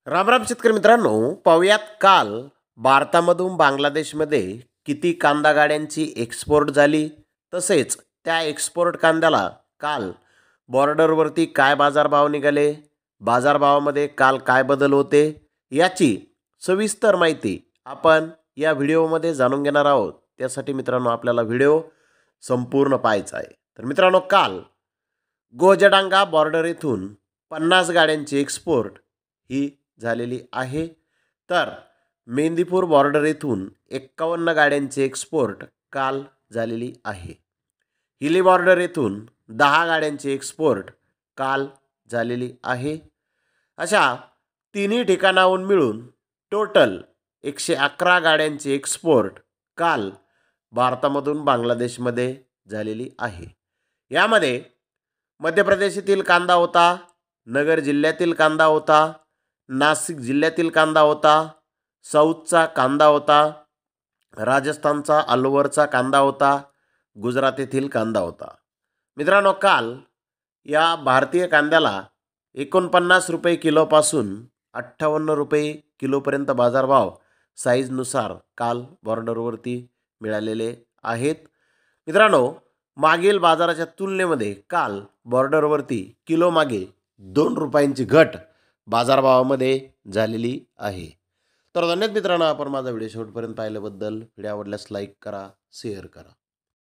राम राम शेतकरी मित्रांनो, पाहुयात काल भारतामधून बांगलादेशमध्ये किती कांदा गाड्यांची एक्सपोर्ट झाली, तसेच त्या एक्सपोर्ट कांद्याला काल बॉर्डरवरती काय बाजारभाव निघाले, बाजारभावामध्ये काल काय बदल होते, याची सविस्तर माहिती आपण या व्हिडिओमध्ये जाणून घेणार आहोत। त्यासाठी मित्रांनो आपल्याला व्हिडिओ संपूर्ण पाहायचा आहे। तर मित्रांनो, काल गोजडांगा बॉर्डर येथून 50 गाड्यांची एक्सपोर्ट ही झालेली आहे। तर मेंदीपूर बॉर्डर येथून 51 गाड्यांची एक्सपोर्ट काल झालेली आहे। हिली बॉर्डर येथून 10 गाड्यांची एक्सपोर्ट काल झालेली आहे। अशा तिन्ही ठिकाणाहून मिळून टोटल 111 गाड्यांची एक्सपोर्ट काल भारतामधून बांगलादेशमध्ये झालेली आहे। यामध्ये मध्य प्रदेश येथील कांदा होता, नगर जिल्ह्यातील कांदा होता, नाशिक जिल्ह्यातील कांदा होता, साऊथचा कांदा होता, राजस्थानचा अलवरचा कांदा होता, गुजरात येथील कांदा होता। मित्रांनो, काल या भारतीय कांद्याला 49 रुपये किलोपासून 58 रुपये किलोपर्यंत बाजारभाव साईजनुसार काल बॉर्डरवरती मिळालेले आहेत। मित्रांनो, मागील बाजाराच्या तुलनेमध्ये काल बॉर्डरवरती किलो मागे 2 रुपयांची घट बाजारभावामध्ये झालेली आहे। तर धन्यवाद मित्रांनो, आपण माझा व्हिडिओ शेवटपर्यंत पाहिल्याबद्दल। व्हिडिओ आवडल्यास लाईक करा, शेअर करा।